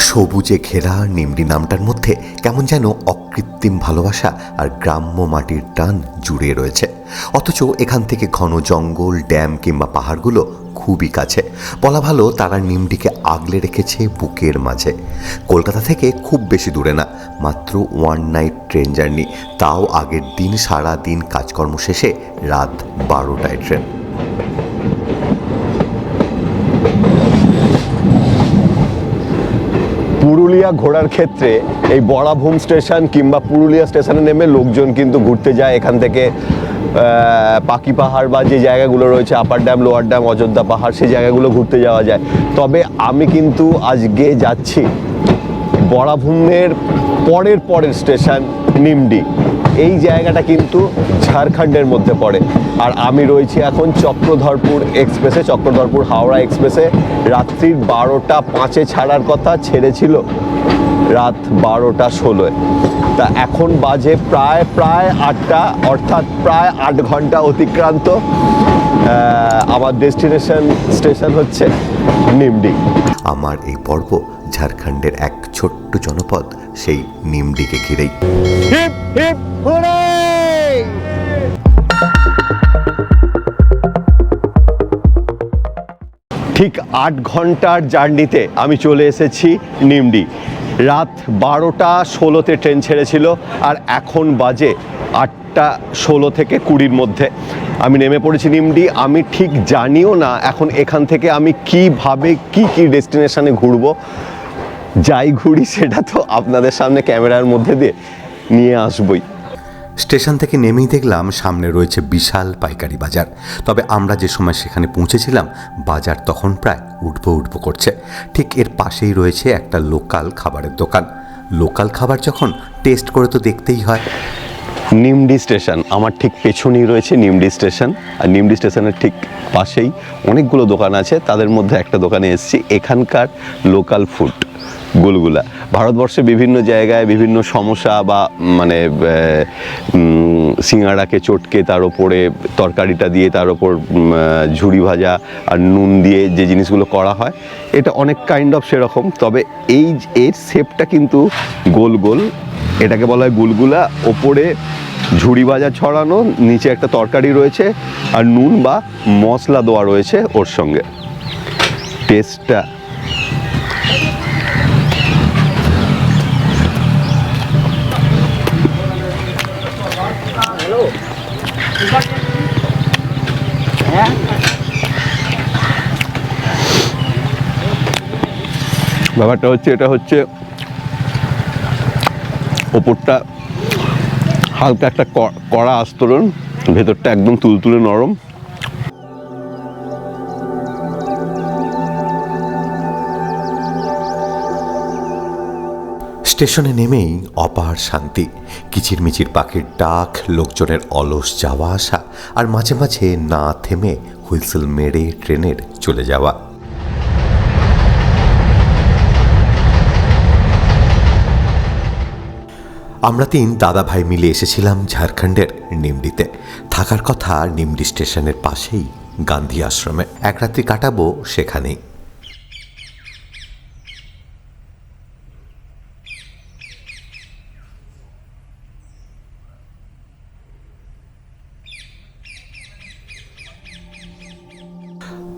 সবুজে ঘেরা নিমডি নামটার মধ্যে কেমন যেন অকৃত্রিম ভালোবাসা আর গ্রাম্য মাটির টান জুড়ে রয়েছে। অথচ এখান থেকে ঘন জঙ্গল, ড্যাম কিংবা পাহাড়গুলো খুবই কাছে। বলা ভালো তারা নিমডিকে আগলে রেখেছে বুকের মাঝে। কলকাতা থেকে খুব বেশি দূরে না, মাত্র 1 নাইট ট্রেন জার্নি, তাও আগের দিন সারা দিন কাজকর্ম শেষে রাত 12টায় ট্রেন। পুরুলিয়া ঘোরার ক্ষেত্রে এই বড়াভূম স্টেশন কিংবা পুরুলিয়া স্টেশনে নেমে লোকজন কিন্তু ঘুরতে যায়। এখান থেকে পাখি পাহাড় বা যে জায়গাগুলো রয়েছে, upper dam, lower dam, Ayodhya পাহাড়, সেই জায়গাগুলো ঘুরতে যাওয়া যায়। তবে আমি কিন্তু আজকে যাচ্ছি বড়াভূমের পরের স্টেশন নিমডি। এই জায়গাটা কিন্তু ঝাড়খণ্ডের মধ্যে পড়ে। আর আমি রয়েছি এখন চক্রধরপুর এক্সপ্রেসে, চক্রধরপুর হাওড়া এক্সপ্রেসে। রাত্রির 12:05 ছাড়ার কথা, ছেড়েছিল রাত 12:16। তা এখন বাজে প্রায় 8টা, অর্থাৎ প্রায় 8 ঘন্টা অতিক্রান্ত। আমার ডেস্টিনেশন স্টেশন হচ্ছে নিমডি। আমার এই পর্ব ঝাড়খণ্ডের এক ছোট্ট জনপদ সেই নিমডিকে ঘিরেই। Hip hip hurray! ঠিক 8 ঘন্টার জার্নিতে আমি চলে এসেছি নিমডি। রাত 12:16 ট্রেন ছেড়েছিল, আর এখন বাজে 8:16 থেকে 20-র মধ্যে আমি নেমে পড়েছি নিমডি। আমি ঠিক জানিও না এখন এখান থেকে আমি কিভাবে কি ডেস্টিনেশনে ঘুরবো। যাই ঘুরি সেটা তো আপনাদের সামনে ক্যামেরার মধ্যে দিয়ে নিয়ে আসবই। স্টেশন থেকে নেমেই দেখলাম সামনে রয়েছে বিশাল পাইকারি বাজার। তবে আমরা যে সময় সেখানে পৌঁছেছিলাম বাজার তখন প্রায় উঠবো করছে। ঠিক এর পাশেই রয়েছে একটা লোকাল খাবারের দোকান। লোকাল খাবার যখন টেস্ট করে তো দেখতেই হয়। নিমডি স্টেশন আমার ঠিক পেছনেই রয়েছে নিমডি স্টেশন। আর নিমডি স্টেশনের ঠিক পাশেই অনেকগুলো দোকান আছে, তাদের মধ্যে একটা দোকানে এসেছি। এখানকার লোকাল ফুড গুলগুলা। ভারতবর্ষে বিভিন্ন জায়গায় বিভিন্ন সমস্যা বা মানে সিঙ্গাড়াকে চটকে তার ওপরে তরকারিটা দিয়ে তার ওপর ঝুরি ভাজা আর নুন দিয়ে যে জিনিসগুলো করা হয়, এটা অনেক কাইন্ড অফ সেরকম। তবে এর শেপটা কিন্তু গোল গোল, এটাকে বলা হয় গুলগুলা। ওপরে ঝুরি ভাজা ছড়ানো, নিচে একটা তরকারি রয়েছে আর নুন বা মশলা দেওয়া রয়েছে ওর সঙ্গে। টেস্টটা ব্যাপারটা হচ্ছে, এটা হচ্ছে ওপরটা হালকা একটা কড়া আস্তরণ, ভেতরটা একদম তুলতুলে নরম। স্টেশনে নেমেই অপার শান্তি। কিচিরমিচির পাখির ডাক, লোকজনের অলস যাওয়া আসা, আর মাঝে মাঝে না থেমে হুইসেল মেরে ট্রেনের চলে যাওয়া। আমরা 3 দাদা ভাই মিলে এসেছিলাম ঝাড়খণ্ডের নিমডিতে। থাকার কথা নিমডি স্টেশনের পাশেই গান্ধী আশ্রমে। এক রাত্রি কাটাবো সেখানেই।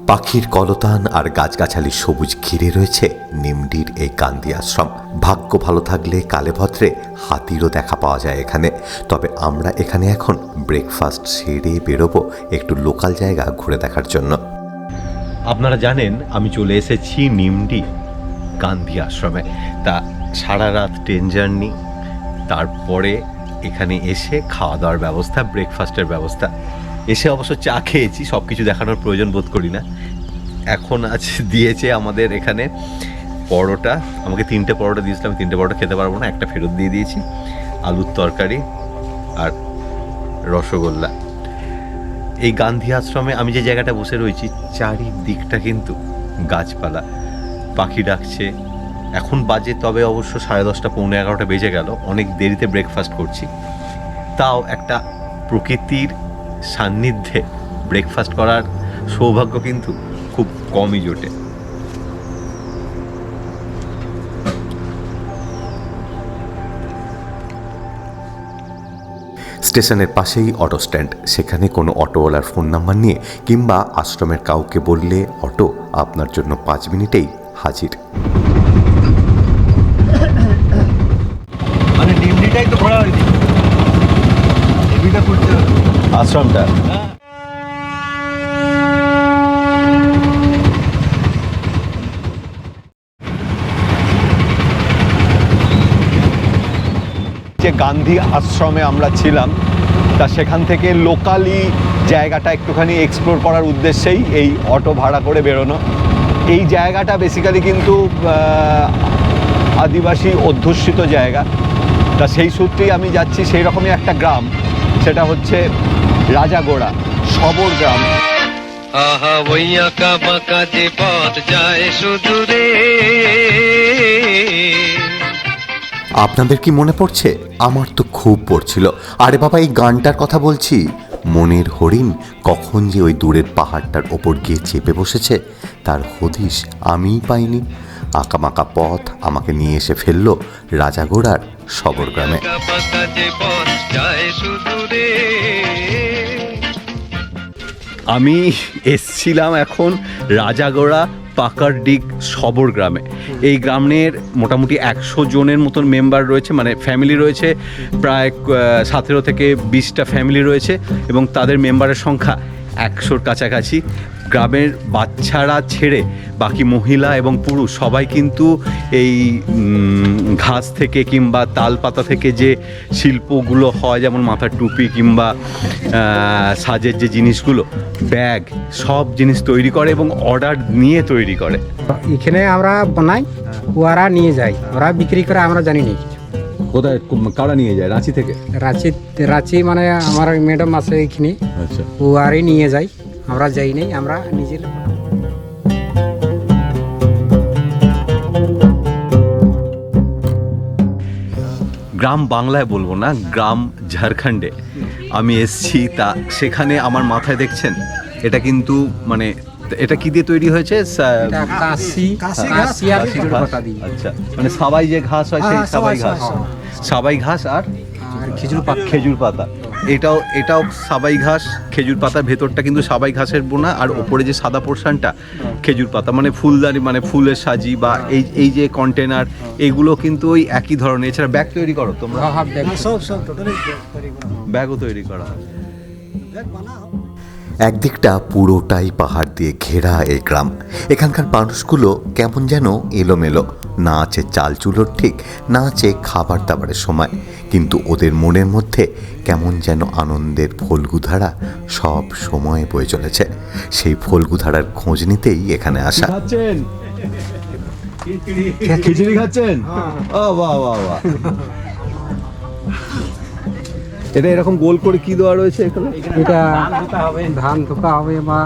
পাখির কলতান আর গাছগাছালি সবুজ ঘিরে রয়েছে নিমডির এই গান্ধী আশ্রম। ভাগ্য ভালো থাকলে কালে ভদ্রে হাতিরও দেখা পাওয়া যায় এখানে। তবে আমরা এখানে এখন ব্রেকফাস্ট সেরে বেরোবো একটু লোকাল জায়গা ঘুরে দেখার জন্য। আপনারা জানেন আমি চলে এসেছি নিমডি গান্ধী আশ্রমে। তা সারা রাত ট্রেন জার্নি, তারপরে এখানে এসে খাওয়া দাওয়ার ব্যবস্থা, ব্রেকফাস্টের ব্যবস্থা। এসে অবশ্য চা খেয়েছি, সব কিছু দেখানোর প্রয়োজন বোধ করি না। এখন দিয়েছে আমাদের এখানে পরোটা। আমাকে 3টে পরোটা দিয়েছিলাম, আমি 3টে পরোটা খেতে পারবো না, একটা ফেরত দিয়ে দিয়েছি। আলুর তরকারি আর রসগোল্লা। এই গান্ধী আশ্রমে আমি যে জায়গাটা বসে রয়েছি চারিদিকটা কিন্তু গাছপালা, পাখি ডাকছে। এখন বাজে তবে অবশ্য 10:30, 11:45 বেজে গেল। অনেক দেরিতে ব্রেকফাস্ট করছি, তাও একটা প্রকৃতির সান্নিধ্যে ব্রেকফাস্ট করার সৌভাগ্য কিন্তু খুব কমই জোটে। স্টেশনের পাশেই অটো স্ট্যান্ড, সেখানে কোনো অটোওয়ালার ফোন নাম্বার নিয়ে কিংবা আশ্রমের কাউকে বললে অটো আপনার জন্য 5 মিনিটেই হাজির। মানে নিমনিটাই তো ঘোরা হয়নি, এবিটা করতে হবে আশ্রমটা যে গান্ধী আশ্রমে আমরা ছিলাম, তা সেখান থেকে লোকালি জায়গাটা একটুখানি এক্সপ্লোর করার উদ্দেশ্যেই এই অটো ভাড়া করে বেরোনো। এই জায়গাটা বেসিক্যালি কিন্তু আদিবাসী অধ্যুষিত জায়গা, তা সেই সূত্রেই আমি যাচ্ছি সেই রকমই একটা গ্রাম, সেটা হচ্ছে রাজাগোড়া, শবর গ্রাম। আহা ওই আঁকা বাঁকা যে পথ যায় শুধু রে। আপনাদের কি মনে পড়ছে? আমার তো খুব পড়ছিল। আরে বাবা, এই গানটার কথা বলছি। মনের হরিণ কখন যে ওই দূরের পাহাড়টার ওপর গিয়ে চেপে বসেছে তার হদিশ আমিই পাইনি। আঁকামাকা পথ আমাকে নিয়ে এসে ফেললো রাজাগোড়ার শবর গ্রামে। আঁকা বাঁকা যে পথ যায় শুধু রে। আমি এসছিলাম এখন রাজাগোড়া পাকারডিগ শবর গ্রামে। এই গ্রামের মোটামুটি 100 জনের মতন মেম্বার রয়েছে, মানে ফ্যামিলি রয়েছে, প্রায় 17 থেকে 20টা ফ্যামিলি রয়েছে এবং তাদের মেম্বারের সংখ্যা 100-র কাছাকাছি। গ্রামের বাচ্চারা ছেড়ে বাকি মহিলা এবং পুরুষ সবাই কিন্তু এই ঘাস থেকে কিংবা তাল পাতা থেকে যে শিল্পগুলো হয়, যেমন মাথার টুপি কিংবা সাজের যে জিনিসগুলো, ব্যাগ, সব জিনিস তৈরি করে এবং অর্ডার নিয়ে তৈরি করে। এখানে আমরা বানাই, ওরা নিয়ে যায়, ওরা বিক্রি করে, আমরা জানি না কিছু। কোথায় কারা নিয়ে যায়? রাঁচি থেকে? রাঁচি মানে আমার ম্যাডাম আছে এখানে, আচ্ছা। ও আরই নিয়ে যায়, আমরা যাই নাই, আমরা নিজের। গ্রাম বাংলায় বলবো না, গ্রাম ঝাড়খণ্ডে আমি এসছি। তা সেখানে আমার মাথায় দেখছেন এটা কিন্তু মানে এটা কি দিয়ে তৈরি হয়েছে? এটা কাশি আর খেজুর পাতা দিয়ে। আচ্ছা, মানে সাবাই যে ঘাস হয় সেই সাবাই ঘাস, সাবাই ঘাস আর খেজুর পাতা। এটাও সাবাই ঘাস, খেজুর পাতার ভেতরটা কিন্তু সাবাই ঘাসের বোনা, আর ওপরে যে সাদা পোর্শনটা খেজুর পাতা, মানে ফুলদানি, মানে ফুলের সাজি বা এই যে কন্টেনার, এগুলো কিন্তু ওই একই ধরনের। এছাড়া ব্যাগ তৈরি করো তোমরা? ব্যাগও তৈরি করা হয়। একদিকটা পুরোটাই পাহাড় দিয়ে ঘেরা এই গ্রাম। এখানকার মানুষগুলো কেমন যেন এলোমেলো, না আছে চাল চুলোর ঠিক, না আছে খাবার দাবারের সময়, কিন্তু ওদের মনের মধ্যে কেমন যেন আনন্দের ফল্গুধারা সব সময় বয়ে চলেছে। সেই ফল্গুধারার খোঁজ নিতেই এখানে আসা। খাচ্ছেন? খিচুড়ি খাচ্ছেন? ও বাহ বাহ বাহ। এটা এরকম গোল করে কি দেওয়া রয়েছে এখানে? এটা ধান ধোকা হবে বা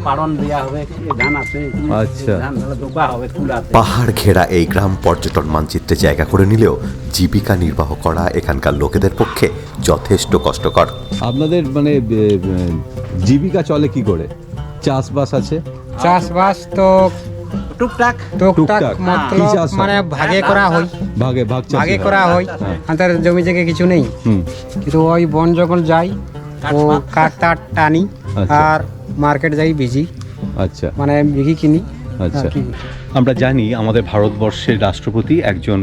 পাড়ন দেওয়া হবে, ধান আছে। আচ্ছা, ধান ধোকা হবে, ফুল আছে। পাহাড় ঘেরা এই গ্রাম পর্যটন মানচিত্রে জায়গা করে নিলেও জীবিকা নির্বাহ করা এখানকার লোকেদের পক্ষে যথেষ্ট কষ্টকর। আপনাদের মানে জীবিকা চলে কি করে? চাষবাস আছে? চাষবাস তো টুকটাক টুকটাক। কি মতলব চাষ হয়? মানে ভাগে করা হয়, ভাগে করা হয়। আমাদের জমি জায়গা কিছু নেই, কিন্তু ওই বন যখন যাই ও কাঠ টাট টানি আচ্ছা। আর মার্কেট যাই বেচি, আচ্ছা মানে বিঘি কিনি। আচ্ছা। আর কি। আমরা জানি আমাদের ভারতবর্ষের রাষ্ট্রপতি একজন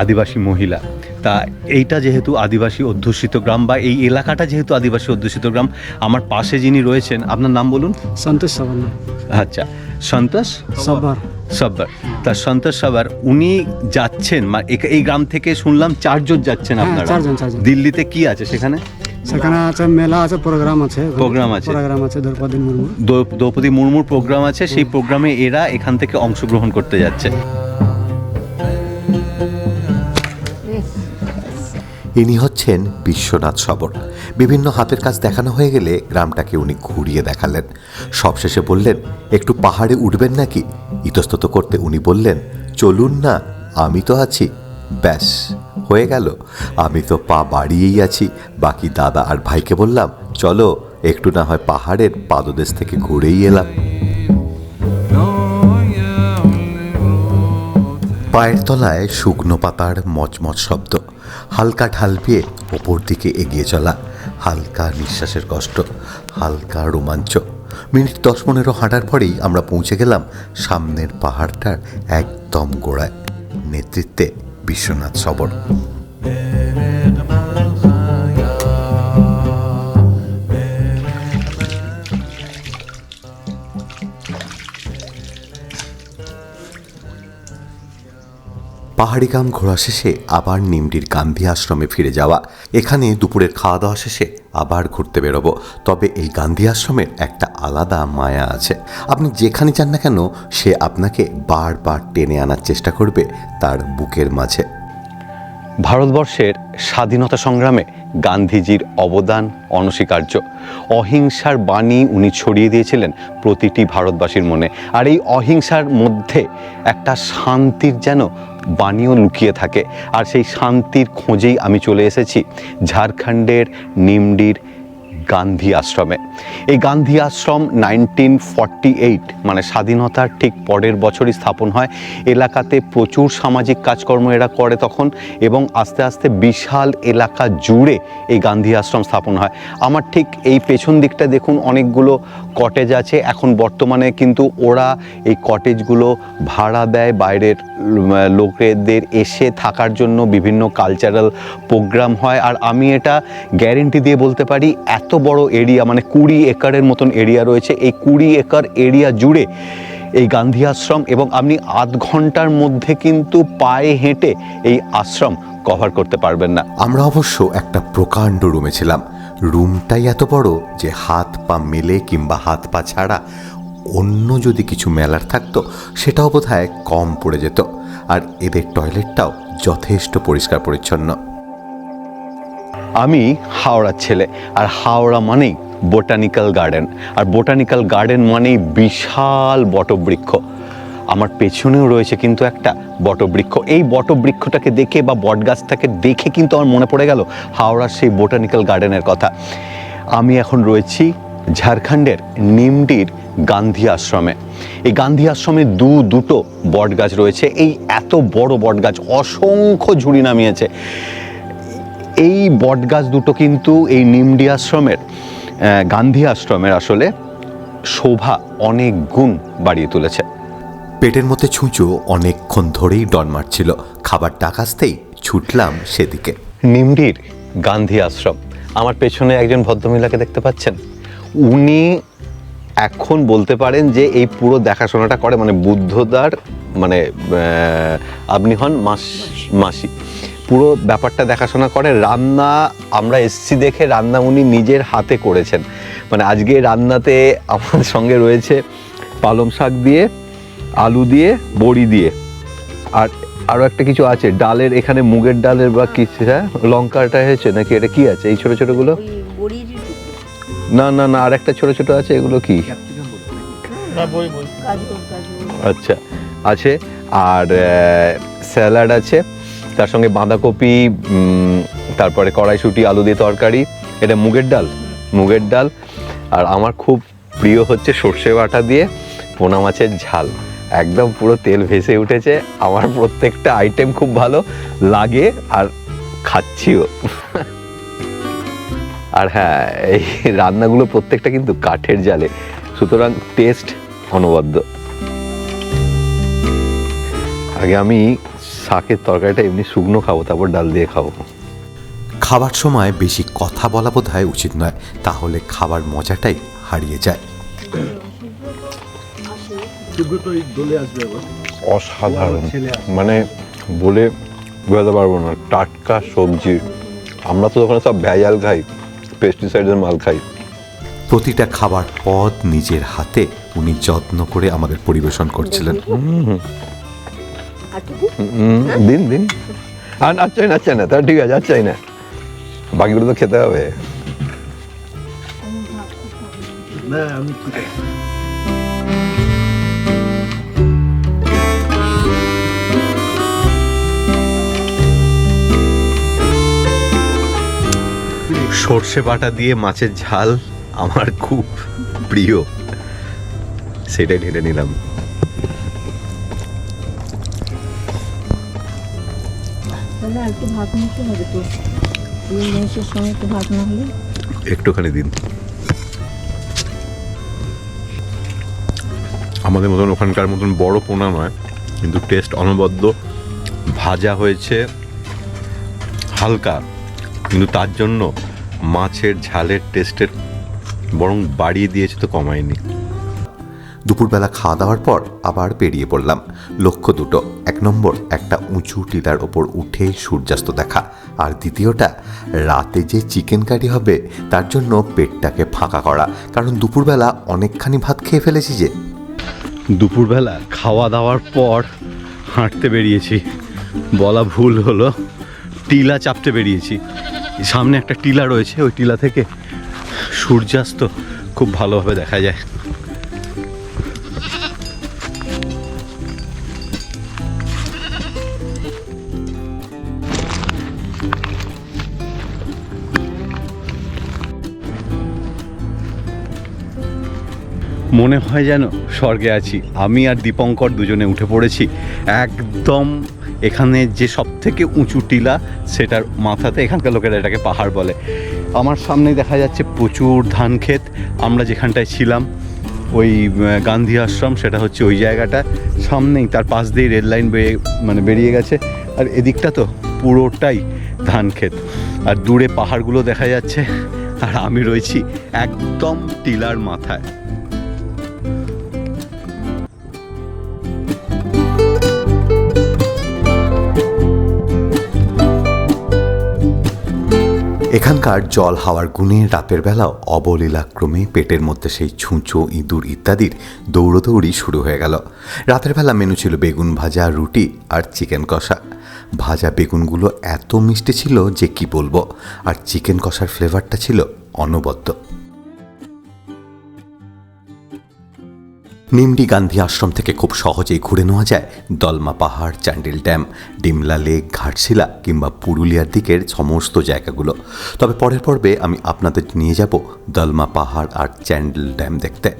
আদিবাসী মহিলা। তা এইটা যেহেতু আদিবাসী অধ্যুষিত গ্রাম, বা এই এলাকাটা যেহেতু আদিবাসী অধ্যুষিত গ্রাম, আমার পাশে যিনি রয়েছেন, আপনার নাম বলুন। সন্তোষ সাবন। আচ্ছা, সন্তোষ সবার সব্বার। তা সন্তোষ সব্বার উনি যাচ্ছেন, এই গ্রাম থেকে শুনলাম 4 জন যাচ্ছেন আপনারা। 4 জন। দিল্লিতে কি আছে সেখানে? সেখানে আছে মেলা আছে, প্রোগ্রাম আছে দ্রৌপদী মুর্মু। দ্রৌপদী মুর্মুর প্রোগ্রাম আছে, সেই প্রোগ্রামে এরা এখান থেকে অংশগ্রহণ করতে যাচ্ছে। ইনি হচ্ছেন বিশ্বনাথ শবর। বিভিন্ন হাতের কাজ দেখানো হয়ে গেলে গ্রামটাকে উনি ঘুরিয়ে দেখালেন। সবশেষে বললেন, একটু পাহাড়ে উঠবেন নাকি? ইতস্তত করতে উনি বললেন, চলুন না, আমি তো আছি। ব্যাস হয়ে গেল। আমি তো পা বাড়িয়েই আছি। বাকি দাদা আর ভাইকে বললাম, চলো একটু না হয় পাহাড়ের পাদদেশ থেকে ঘুরেই এলাম। পায়ের তলায় শুকনো পাতার মচমচ শব্দ, হালকা ঢাল পেয়ে ওপর দিকে এগিয়ে চলা, হালকা নিঃশ্বাসের কষ্ট, হালকা রোমাঞ্চ। মিনিট 10-15 হাঁটার পরেই আমরা পৌঁছে গেলাম সামনের পাহাড়টার একদম গোড়ায়। নেতৃত্বে বিশ্বনাথ সবর। পাহাড়ি গ্রাম ঘোরা শেষে আবার নিমডির গান্ধী আশ্রমে ফিরে যাওয়া। এখানে দুপুরের খাওয়া দাওয়া শেষে আবার ঘুরতে বেরোবো। তবে এই গান্ধী আশ্রমের একটা আলাদা মায়া আছে। আপনি যেখানে যান না কেন, সে আপনাকে বারবার টেনে আনার চেষ্টা করবে তার বুকের মাঝে। ভারতবর্ষের স্বাধীনতা সংগ্রামে গান্ধীজির অবদান অনস্বীকার্য। অহিংসার বাণী উনি ছড়িয়ে দিয়েছিলেন প্রতিটি ভারতবাসীর মনে। আর এই অহিংসার মধ্যে একটা শান্তির যেন বাণীও লুকিয়ে থাকে। আর সেই শান্তির খোঁজেই আমি চলে এসেছি ঝাড়খণ্ডের নিমডির গান্ধী আশ্রমে। এই গান্ধী আশ্রম 1948 মানে স্বাধীনতার ঠিক পরের বছরই স্থাপন হয়। এলাকাতে প্রচুর সামাজিক কাজকর্ম এরা করে তখন, এবং আস্তে আস্তে বিশাল এলাকা জুড়ে এই গান্ধী আশ্রম স্থাপন হয়। আমার ঠিক এই পেছন দিকটা দেখুন, অনেকগুলো কটেজ আছে। এখন বর্তমানে কিন্তু ওরা এই কটেজগুলো ভাড়া দেয় বাইরের লোকেদের এসে থাকার জন্য। বিভিন্ন কালচারাল প্রোগ্রাম হয়। আর আমি এটা গ্যারেন্টি দিয়ে বলতে পারি, এত বড় এরিয়া, মানে 20 একরের মতন এরিয়া রয়েছে। এই 20 একর এরিয়া জুড়ে এই গান্ধী আশ্রম, এবং আপনি আধ ঘন্টার মধ্যে কিন্তু পায়ে হেঁটে এই আশ্রম কভার করতে পারবেন না। আমরা অবশ্য একটা প্রকাণ্ড রুমে ছিলাম। রুমটাই এত বড় যে হাত পা মেলে কিংবা হাত পা ছাড়া অন্য যদি কিছু মেলার থাকতো সেটাও বোধহয় কম পড়ে যেত। আর এদের টয়লেটটাও যথেষ্ট পরিষ্কার পরিচ্ছন্ন। আমি হাওড়ার ছেলে, আর হাওড়া মানেই বোটানিক্যাল গার্ডেন। আর বোটানিক্যাল গার্ডেন মানেই বিশাল বটবৃক্ষ। আমার পেছনেও রয়েছে কিন্তু একটা বটবৃক্ষ। এই বটবৃক্ষটাকে দেখে বা বটগাছটাকে দেখে কিন্তু আমার মনে পড়ে গেল হাওড়ার সেই বোটানিক্যাল গার্ডেনের কথা। আমি এখন রয়েছি ঝাড়খণ্ডের নিমডির গান্ধী আশ্রমে। এই গান্ধী আশ্রমে দুটো বটগাছ রয়েছে। এই এত বড় বটগাছ অসংখ্য ঝুড়ি নামিয়েছে। এই বটগাছ দুটো কিন্তু এই নিমডি আশ্রমের, গান্ধী আশ্রমের আসলে শোভা অনেক গুণ বাড়িয়ে তুলেছে। পেটের মধ্যে ছুঁচো অনেকক্ষণ ধরেই ডন মারছিল। খাবার ডাক আসতেই ছুটলাম সেদিকে। নিমডির গান্ধী আশ্রম। আমার পেছনে একজন ভদ্রমহিলাকে দেখতে পাচ্ছেন। উনি এখন বলতে পারেন যে এই পুরো দেখাশোনাটা করে, মানে বুদ্ধদার মানে আপনি হন মাসি, পুরো ব্যাপারটা দেখাশোনা করে। রান্না আমরা এসছি দেখে রান্না উনি নিজের হাতে করেছেন। মানে আজকে রান্নাতে আমার সঙ্গে রয়েছে পালং শাক দিয়ে, আলু দিয়ে, বড়ি দিয়ে, আর আরও একটা কিছু আছে ডালের, এখানে মুগের ডালের বা কিছু, হ্যাঁ লঙ্কাটা হয়েছে নাকি, এটা কি আছে এই ছোটো ছোটোগুলো? না না না, আর একটা ছোটো ছোটো আছে, এগুলো কি? আচ্ছা আছে। আর স্যালাড আছে, তার সঙ্গে বাঁধাকপি, তারপরে কড়াইশুঁটি, আলু দিয়ে তরকারি। এটা মুগের ডাল। আর আমার খুব প্রিয় হচ্ছে সর্ষে বাটা দিয়ে পোনা মাছের ঝাল। একদম পুরো তেল ভেসে উঠেছে। আমার প্রত্যেকটা আইটেম খুব ভালো লাগে আর খাচ্ছিও। আর হ্যাঁ, এই রান্নাগুলো প্রত্যেকটা কিন্তু কাঠের জালে, সুতরাং টেস্ট অনবদ্য। আগে আমি শাকের তরকারিটা এমনি শুকনো খাবো, তারপর ডাল দিয়ে খাবো। খাবার সময় বেশি কথা বলা বোধহয় উচিত নয়, তাহলে খাবার মজাটাই হারিয়ে যায়। অসাধারণ, মানে বলে বোঝাতে পারবো না। টাটকা সবজি। আমরা তো ওখানে সব ভেজাল খাই, পেস্টিসাইডের মাল খাই। প্রতিটা খাবার পদ নিজের হাতে উনি যত্ন করে আমাদের পরিবেশন করছিলেন। দিন আর চাই না তার ঠিক আছে, আর চাই না, বাকিগুলো তো খেতে হবে। সর্ষে বাটা দিয়ে মাছের ঝাল আমার খুব প্রিয়, সেটাই ঢেলে নিলাম। এই জিনিসের সঙ্গে একটু ভাত না হলে একটুখানি দিন। আমাদের মতন ওখানকার মতন বড় পোনা নয়, কিন্তু টেস্ট অনবদ্য। ভাজা হয়েছে হালকা, কিন্তু তার জন্য মাছের ঝালের টেস্টের বরং বাড়িয়ে দিয়েছে, তো কমায়নি। দুপুরবেলা খাওয়া দাওয়ার পর আবার বেরিয়ে পড়লাম। লক্ষ্য দুটো, 1 নম্বর একটা উঁচু টিলার ওপর উঠে সূর্যাস্ত দেখা, আর দ্বিতীয়টা রাতে যে চিকেন কারি হবে তার জন্য পেটটাকে ফাঁকা করা, কারণ দুপুরবেলা অনেকখানি ভাত খেয়ে ফেলেছি যে। দুপুরবেলা খাওয়া দাওয়ার পর হাঁটতে বেরিয়েছি, বলা ভুল হলো, টিলা চাপতে বেরিয়েছি। সামনে একটা টিলা রয়েছে, ওই টিলা থেকে সূর্যাস্ত খুব ভালোভাবে দেখা যায়। মনে হয় যেন স্বর্গে আছি। আমি আর দীপঙ্কর দুজনে উঠে পড়েছি একদম এখানে যে সব থেকে উঁচু টিলা, সেটার মাথাতে। এখানকার লোকেরা এটাকে পাহাড় বলে। আমার সামনে দেখা যাচ্ছে প্রচুর ধান ক্ষেত। আমরা যেখানটায় ছিলাম ওই গান্ধী আশ্রম, সেটা হচ্ছে ওই জায়গাটা সামনেই, তার পাশ দিয়ে রেল লাইন বেরিয়ে গেছে। আর এদিকটা তো পুরোটাই ধান ক্ষেত, আর দূরে পাহাড়গুলো দেখা যাচ্ছে, আর আমি রয়েছি একদম টিলার মাথায়। এখানকার জল হাওয়ার গুণে রাতের বেলাও অবলীলাক্রমে পেটের মধ্যে সেই ছুঁচো, ইঁদুর ইত্যাদির দৌড়োদৌড়ি শুরু হয়ে গেল। রাতের বেলা মেনু ছিল বেগুন ভাজা, রুটি আর চিকেন কষা। ভাজা বেগুনগুলো এত মিষ্টি ছিল যে কি বলবো, আর চিকেন কষার ফ্লেভারটা ছিল অনবদ্য। নিমডি গান্ধী আশ্রম থেকে খুব সহজেই ঘুরে নেওয়া যায় দলমা পাহাড়, চান্ডিল ড্যাম, ডিমলা লেক, ঘাটশিলা কিংবা পুরুলিয়ার দিকের সমস্ত জায়গাগুলো। তবে পরের পর্বে আমি আপনাদের নিয়ে যাব দলমা পাহাড় আর চান্ডিল ড্যাম দেখতে।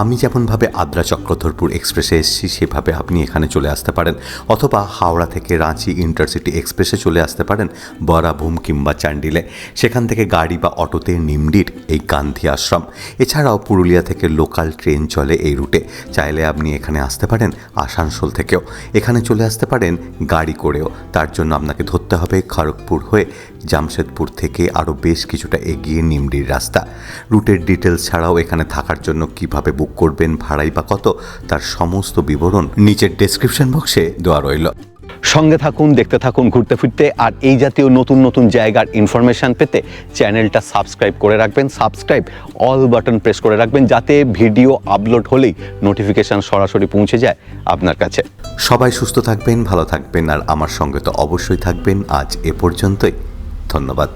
আমি যেমনভাবে আদ্রা চক্রধরপুর এক্সপ্রেসে এসেছি, সেভাবে আপনি এখানে চলে আসতে পারেন, অথবা হাওড়া থেকে রাঁচি ইন্টারসিটি এক্সপ্রেসে চলে আসতে পারেন বরাভূম কিংবা চান্ডিলে। সেখান থেকে গাড়ি বা অটোতে নিমডির এই গান্ধী আশ্রম। এছাড়াও পুরুলিয়া থেকে লোকাল ট্রেন চলে এই রুটে। চাইলে আপনি এখানে আসতে পারেন আসানসোল থেকেও, এখানে চলে আসতে পারেন গাড়ি করেও। তার জন্য আপনাকে ধরতে হবে খড়গপুর হয়ে জামশেদপুর থেকে আরও বেশ কিছুটা এগিয়ে নিমডির রাস্তা। রুটের ডিটেলস ছাড়াও এখানে থাকার জন্য কিভাবে বুক করবেন, ভাড়াই বা কত, তার সমস্ত বিবরণ নিচের ডেসক্রিপশন বক্সে দেওয়া রইল। সঙ্গে থাকুন, দেখতে থাকুন ঘুরতে ফিরতে। আর এই জাতীয় নতুন নতুন জায়গার ইনফরমেশান পেতে চ্যানেলটা সাবস্ক্রাইব করে রাখবেন। সাবস্ক্রাইব অল বাটন প্রেস করে রাখবেন, যাতে ভিডিও আপলোড হলেই নোটিফিকেশান সরাসরি পৌঁছে যায় আপনার কাছে। সবাই সুস্থ থাকবেন, ভালো থাকবেন, আর আমার সঙ্গে তো অবশ্যই থাকবেন। আজ এ পর্যন্তই, ধন্যবাদ।